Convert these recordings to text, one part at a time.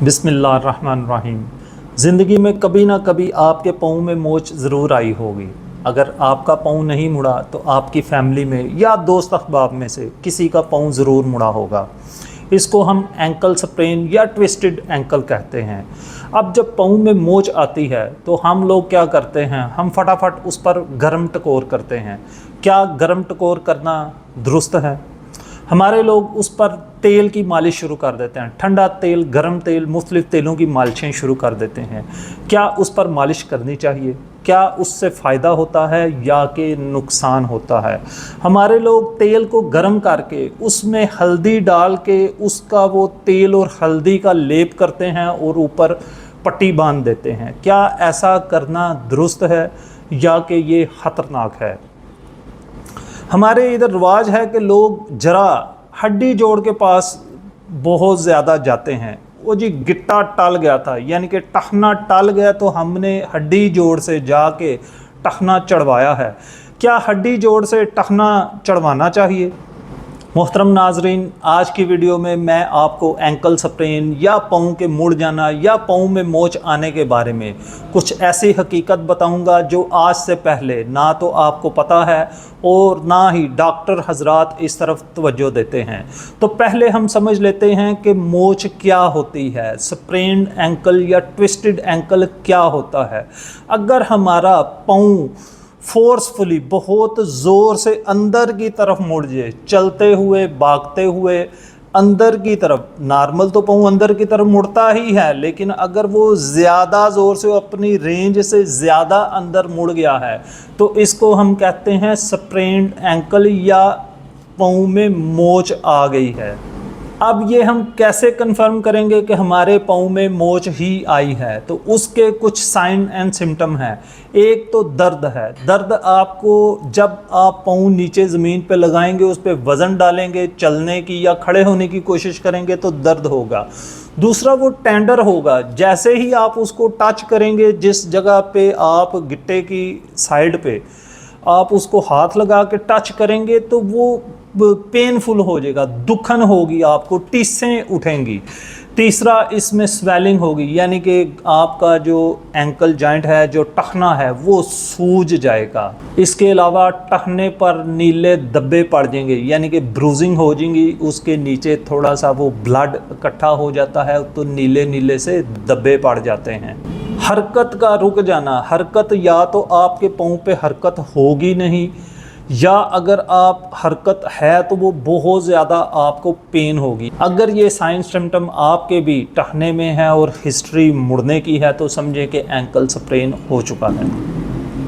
बिस्मिल्लाहिर्रहमानिर्रहीम। ज़िंदगी में कभी ना कभी आपके पाँव में मोच ज़रूर आई होगी। अगर आपका पाँव नहीं मुड़ा तो आपकी फैमिली में या दोस्त अहबाब में से किसी का पाँव ज़रूर मुड़ा होगा। इसको हम एंकल स्प्रेन या ट्विस्टेड एंकल कहते हैं। अब जब पाँव में मोच आती है तो हम लोग क्या करते हैं, हम फटाफट उस पर गर्म टकोर करते हैं। क्या गर्म टकोर करना दुरुस्त है? हमारे लोग उस पर तेल की मालिश शुरू कर देते हैं। ठंडा तेल, गर्म तेल, मुख्तलिफ तेलों की मालिशें शुरू कर देते हैं। क्या उस पर मालिश करनी चाहिए? क्या उससे फ़ायदा होता है या कि नुकसान होता है? हमारे लोग तेल को गर्म करके उसमें हल्दी डाल के उसका वो तेल और हल्दी का लेप करते हैं और ऊपर पट्टी बांध देते हैं। क्या ऐसा करना दुरुस्त है या कि ये ख़तरनाक है? हमारे इधर रिवाज है कि लोग जरा हड्डी जोड़ के पास बहुत ज़्यादा जाते हैं। वो जी गिट्टा टल गया था, यानी कि टखना टल गया, तो हमने हड्डी जोड़ से जाके टखना चढ़वाया है। क्या हड्डी जोड़ से टखना चढ़वाना चाहिए? मोहतरम नाजरीन, आज की वीडियो में मैं आपको एंकल स्प्रेन या पाँव के मुड़ जाना या पाँव में मोच आने के बारे में कुछ ऐसी हकीकत बताऊंगा जो आज से पहले ना तो आपको पता है और ना ही डॉक्टर हजरात इस तरफ तवज्जो देते हैं। तो पहले हम समझ लेते हैं कि मोच क्या होती है, स्प्रेन्ड एंकल या ट्विस्टेड एंकल क्या होता है। अगर हमारा पाँव फोर्सफुली बहुत ज़ोर से अंदर की तरफ मुड़ जाए, चलते हुए, भागते हुए अंदर की तरफ, नॉर्मल तो पाँव अंदर की तरफ मुड़ता ही है, लेकिन अगर वो ज़्यादा ज़ोर से अपनी रेंज से ज़्यादा अंदर मुड़ गया है तो इसको हम कहते हैं स्प्रेन्ड एंकल या पाँव में मोच आ गई है। अब ये हम कैसे कंफर्म करेंगे कि हमारे पाँव में मोच ही आई है? तो उसके कुछ साइन एंड सिम्टम हैं। एक तो दर्द है। दर्द आपको जब आप पाँव नीचे ज़मीन पे लगाएंगे, उस पर वज़न डालेंगे, चलने की या खड़े होने की कोशिश करेंगे तो दर्द होगा। दूसरा, वो टेंडर होगा। जैसे ही आप उसको टच करेंगे, जिस जगह पे आप गिट्टे की साइड पे आप उसको हाथ लगा के टच करेंगे तो वो पेनफुल हो जाएगा, दुखन होगी, आपको टीसें उठेंगी। तीसरा, इसमें स्वेलिंग होगी, यानी कि आपका जो एंकल जॉइंट है, जो टखना है, वो सूज जाएगा। इसके अलावा टखने पर नीले धब्बे पड़ जाएंगे, यानी कि ब्रूजिंग हो जाएंगी, उसके नीचे थोड़ा सा वो ब्लड इकट्ठा हो जाता है तो नीले नीले से धब्बे पड़ जाते हैं। हरकत का रुक जाना। हरकत या तो आपके पाँव पे हरकत होगी नहीं, या अगर आप हरकत है तो वो बहुत ज़्यादा आपको पेन होगी। अगर ये साइन सिम्टम आपके भी टखने में है और हिस्ट्री मुड़ने की है तो समझें कि एंकल स्प्रेन हो चुका है।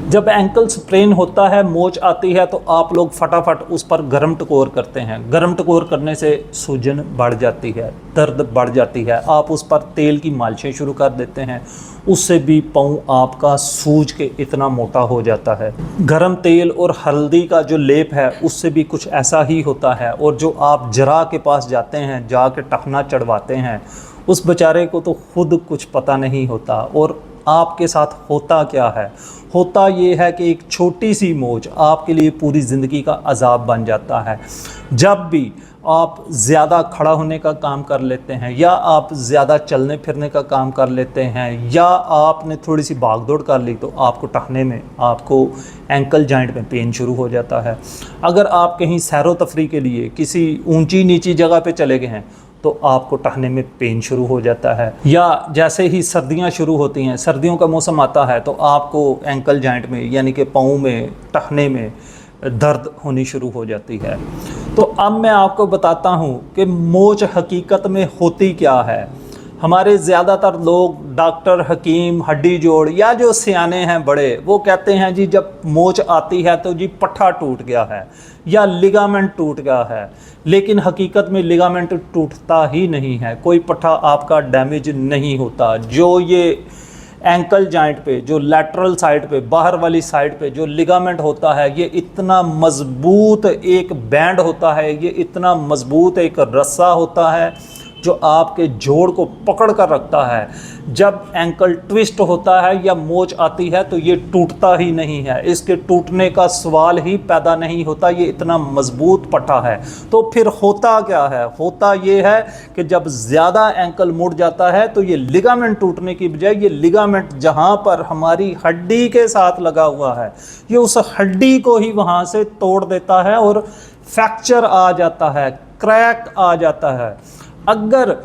जब एंकल स्प्रेन होता है, मोच आती है, तो आप लोग फटाफट उस पर गर्म टकोर करते हैं। गर्म टकोर करने से सूजन बढ़ जाती है, दर्द बढ़ जाती है। आप उस पर तेल की मालिशें शुरू कर देते हैं, उससे भी पाँव आपका सूज के इतना मोटा हो जाता है। गर्म तेल और हल्दी का जो लेप है उससे भी कुछ ऐसा ही होता है। और जो आप जरा के पास जाते हैं, जाके टखना चढ़वाते हैं, उस बेचारे को तो खुद कुछ पता नहीं होता। और आपके साथ होता क्या है? होता ये है कि एक छोटी सी मोच आपके लिए पूरी ज़िंदगी का अजाब बन जाता है। जब भी आप ज़्यादा खड़ा होने का काम कर लेते हैं, या आप ज़्यादा चलने फिरने का काम कर लेते हैं, या आपने थोड़ी सी भागदौड़ कर ली, तो आपको टखने में, आपको एंकल जॉइंट में पेन शुरू हो जाता है। अगर आप कहीं सैरो तफरी के लिए किसी ऊंची नीची जगह पे चले गए हैं तो आपको टखने में पेन शुरू हो जाता है। या जैसे ही सर्दियां शुरू होती हैं, सर्दियों का मौसम आता है, तो आपको एंकल जॉइंट में, यानी कि पाँव में, टखने में दर्द होनी शुरू हो जाती है। तो अब मैं आपको बताता हूँ कि मोच हकीकत में होती क्या है। हमारे ज़्यादातर लोग, डॉक्टर, हकीम, हड्डी जोड़ या जो सियाने हैं बड़े, वो कहते हैं जी जब मोच आती है तो जी पट्ठा टूट गया है या लिगामेंट टूट गया है। लेकिन हकीकत में लिगामेंट टूटता ही नहीं है, कोई पट्ठा आपका डैमेज नहीं होता। जो ये एंकल जॉइंट पे, जो लैटरल साइड पे, बाहर वाली साइड पे जो लिगामेंट होता है, ये इतना मज़बूत एक बैंड होता है, ये इतना मज़बूत एक रस्सा होता है जो आपके जोड़ को पकड़ कर रखता है। जब एंकल ट्विस्ट होता है या मोच आती है तो ये टूटता ही नहीं है, इसके टूटने का सवाल ही पैदा नहीं होता, ये इतना मजबूत पट्टा है। तो फिर होता क्या है? होता ये है कि जब ज़्यादा एंकल मुड़ जाता है तो ये लिगामेंट टूटने की बजाय ये लिगामेंट जहाँ पर हमारी हड्डी के साथ लगा हुआ है, ये उस हड्डी को ही वहाँ से तोड़ देता है और फ्रैक्चर आ जाता है, क्रैक आ जाता है। अगर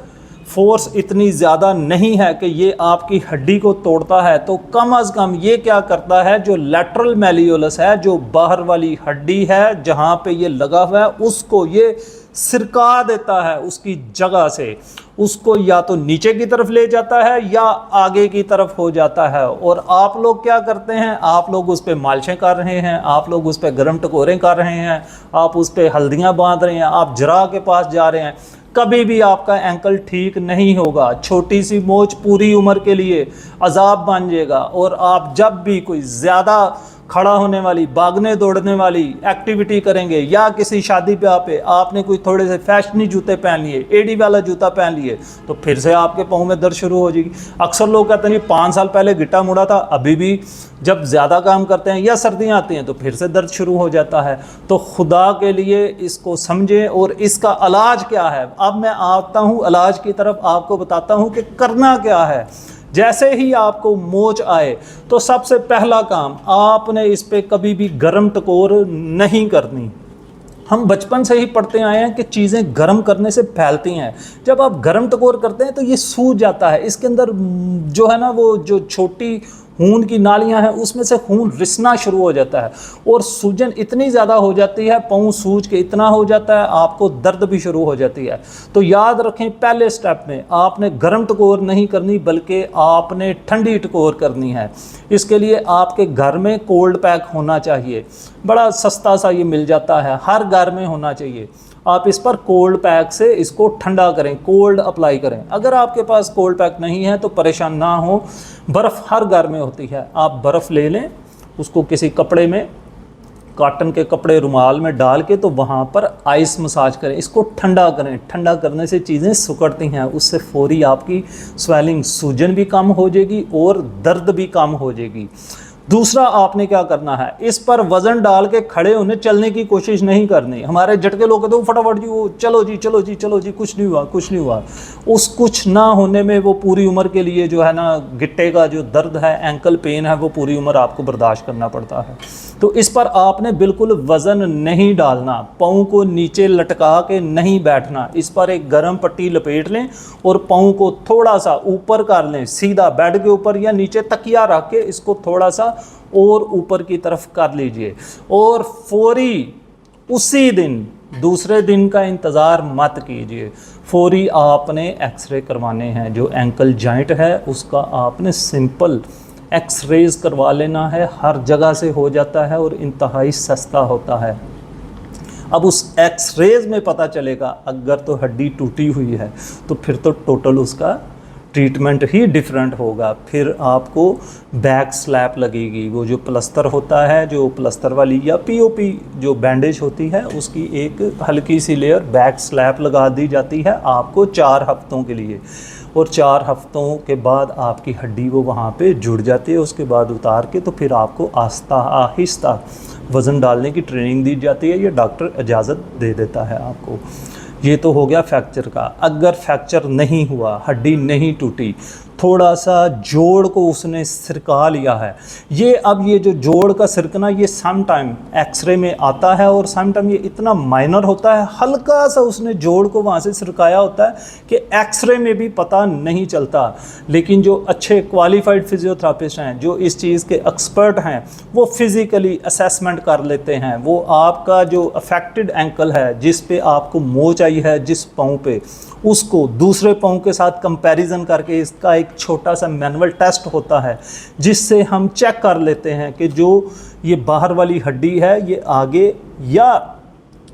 फोर्स इतनी ज़्यादा नहीं है कि ये आपकी हड्डी को तोड़ता है तो कम अज़ कम ये क्या करता है, जो लैटरल मैलियोलस है, जो बाहर वाली हड्डी है जहाँ पे ये लगा हुआ है, उसको ये सिरका देता है उसकी जगह से, उसको या तो नीचे की तरफ ले जाता है या आगे की तरफ हो जाता है। और आप लोग क्या करते हैं? आप लोग उस पर मालिशें कर रहे हैं, आप लोग उस पर गर्म टकोरें कर रहे हैं, आप उस पर हल्दियाँ बांध रहे हैं, आप जरा के पास जा रहे हैं, कभी भी आपका एंकल ठीक नहीं होगा। छोटी सी मोच पूरी उम्र के लिए अजाब बन जाएगा। और आप जब भी कोई ज़्यादा खड़ा होने वाली, भागने दौड़ने वाली एक्टिविटी करेंगे या किसी शादी ब्याह पे आपने कोई थोड़े से फैशनी जूते पहन लिए, एडी वाला जूता पहन लिए, तो फिर से आपके पाँव में दर्द शुरू हो जाएगी। अक्सर लोग कहते हैं 5 साल पहले गिट्टा मुड़ा था, अभी भी जब ज़्यादा काम करते हैं या सर्दियाँ आती हैं तो फिर से दर्द शुरू हो जाता है। तो खुदा के लिए इसको समझें। और इसका इलाज क्या है? अब मैं आता हूँ इलाज की तरफ, आपको बताता हूँ कि करना क्या है। जैसे ही आपको मोच आए तो सबसे पहला काम, आपने इस पे कभी भी गर्म टकोर नहीं करनी। हम बचपन से ही पढ़ते आए हैं कि चीज़ें गर्म करने से फैलती हैं। जब आप गर्म टकोर करते हैं तो ये सूज जाता है, इसके अंदर जो है ना वो जो छोटी खून की नालियां हैं उसमें से खून रिसना शुरू हो जाता है और सूजन इतनी ज़्यादा हो जाती है, पाँव सूज के इतना हो जाता है, आपको दर्द भी शुरू हो जाती है। तो याद रखें, पहले स्टेप में आपने गर्म टकोर नहीं करनी बल्कि आपने ठंडी टकोर करनी है। इसके लिए आपके घर में कोल्ड पैक होना चाहिए, बड़ा सस्ता सा ये मिल जाता है, हर घर में होना चाहिए। आप इस पर कोल्ड पैक से इसको ठंडा करें, कोल्ड अप्लाई करें। अगर आपके पास कोल्ड पैक नहीं है तो परेशान ना हो, बर्फ़ हर घर में होती है, आप बर्फ़ ले लें, उसको किसी कपड़े में, कॉटन के कपड़े रुमाल में डाल के तो वहाँ पर आइस मसाज करें, इसको ठंडा करें। ठंडा करने से चीज़ें सिकुड़ती हैं, उससे फौरी आपकी स्वेलिंग, सूजन भी कम हो जाएगी और दर्द भी कम हो जाएगी। दूसरा आपने क्या करना है, इस पर वजन डाल के खड़े होने चलने की कोशिश नहीं करनी। हमारे झटके लोग कहते हैं फटाफट जी वो चलो जी चलो जी चलो जी, कुछ नहीं हुआ कुछ नहीं हुआ। उस कुछ ना होने में वो पूरी उम्र के लिए जो है ना गिट्टे का जो दर्द है, एंकल पेन है, वो पूरी उम्र आपको बर्दाश्त करना पड़ता है। तो इस पर आपने बिल्कुल वज़न नहीं डालना, पाँव को नीचे लटका के नहीं बैठना। इस पर एक गर्म पट्टी लपेट लें और पाँव को थोड़ा सा ऊपर कर लें, सीधा बेड के ऊपर या नीचे तकिया रख के इसको थोड़ा सा और ऊपर की तरफ कर लीजिए। और फौरी उसी दिन, दूसरे दिन का इंतज़ार मत कीजिए, फौरी आपने एक्सरे करवाने हैं। जो एंकल जॉइंट है उसका आपने सिंपल एक्सरेज करवा लेना है, हर जगह से हो जाता है और इंतहाई सस्ता होता है। अब उस एक्सरेज में पता चलेगा, अगर तो हड्डी टूटी हुई है तो फिर तो टोटल उसका ट्रीटमेंट ही डिफरेंट होगा। फिर आपको बैक स्लैप लगेगी, वो जो प्लस्तर होता है, जो प्लस्तर वाली या पीओपी जो बैंडेज होती है, उसकी एक हल्की सी लेयर बैक स्लैप लगा दी जाती है आपको 4 हफ्तों के लिए। और 4 हफ्तों के बाद आपकी हड्डी वो वहाँ पे जुड़ जाती है। उसके बाद उतार के तो फिर आपको आहिस्ता वज़न डालने की ट्रेनिंग दी जाती है, ये डॉक्टर इजाज़त दे देता है आपको। ये तो हो गया फ्रैक्चर का। अगर फ्रैक्चर नहीं हुआ, हड्डी नहीं टूटी, थोड़ा सा जोड़ को उसने सिरका लिया है, ये अब ये जो जोड़ का सिरकना ये सम टाइम एक्सरे में आता है और सम टाइम ये इतना माइनर होता है, हल्का सा उसने जोड़ को वहाँ से सिरकाया होता है कि एक्सरे में भी पता नहीं चलता। लेकिन जो अच्छे क्वालिफाइड फिजियोथेरापिस्ट हैं, जो इस चीज़ के एक्सपर्ट हैं, वो फिज़िकली असेसमेंट कर लेते हैं। वो आपका जो अफेक्टेड एंकल है, जिस पे आपको मोच आई है, जिस पाँव पे, उसको दूसरे पाँव के साथ कंपैरिजन करके इसका एक छोटा सा मैनुअल टेस्ट होता है, जिससे हम चेक कर लेते हैं कि जो ये बाहर वाली हड्डी है ये आगे या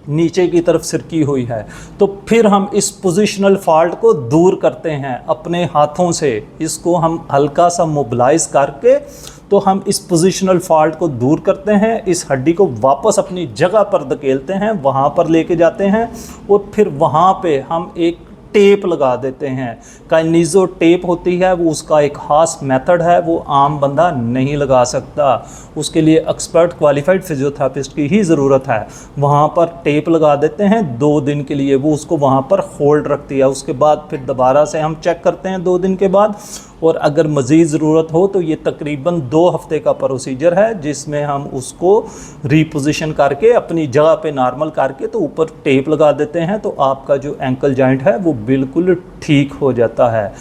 नीचे की तरफ सिरकी हुई है। तो फिर हम इस पोजिशनल फॉल्ट को दूर करते हैं अपने हाथों से। इसको हम हल्का सा मोबिलाइज करके तो हम इस पोजिशनल फॉल्ट को दूर करते हैं, इस हड्डी को वापस अपनी जगह पर धकेलते हैं, वहाँ पर लेके जाते हैं और फिर वहाँ पे हम एक टेप लगा देते हैं। काइनिज़ो टेप होती है वो उसका एक ख़ास मेथड है, वो आम बंदा नहीं लगा सकता, उसके लिए एक्सपर्ट क्वालिफाइड फिजियोथेरेपिस्ट की ही ज़रूरत है। वहाँ पर टेप लगा देते हैं 2 दिन के लिए, वो उसको वहाँ पर होल्ड रखती है। उसके बाद फिर दोबारा से हम चेक करते हैं 2 दिन के बाद, और अगर मज़ीद ज़रूरत हो तो ये तकरीबन 2 हफ़्ते का प्रोसीजर है, जिसमें हम उसको रीपोजिशन करके अपनी जगह पे नॉर्मल करके तो ऊपर टेप लगा देते हैं, तो आपका जो एंकल जॉइंट है वो बिल्कुल ठीक हो जाता है।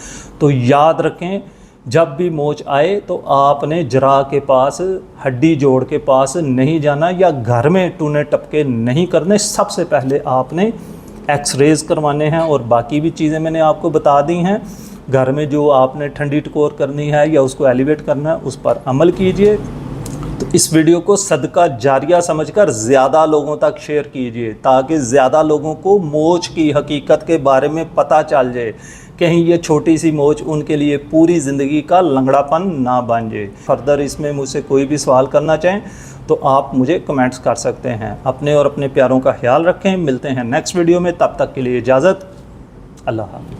तो याद रखें, जब भी मोच आए तो आपने जरा के पास, हड्डी जोड़ के पास नहीं जाना, या घर में टूने टपके नहीं करने। सबसे पहले आपने एक्सरेज करवाने हैं, और बाकी भी चीज़ें मैंने आपको बता दी हैं। घर में जो आपने ठंडी टकोर करनी है या उसको एलिवेट करना है, उस पर अमल कीजिए। तो इस वीडियो को सदका जारिया समझकर ज़्यादा लोगों तक शेयर कीजिए, ताकि ज़्यादा लोगों को मोच की हकीकत के बारे में पता चल जाए, कहीं ये छोटी सी मोच उनके लिए पूरी ज़िंदगी का लंगड़ापन ना बन जाए। फर्दर इसमें मुझसे कोई भी सवाल करना चाहें तो आप मुझे कमेंट्स कर सकते हैं। अपने और अपने प्यारों का ख्याल रखें। मिलते हैं नेक्स्ट वीडियो में, तब तक के लिए इजाज़त। अल्लाह हाफ़िज़।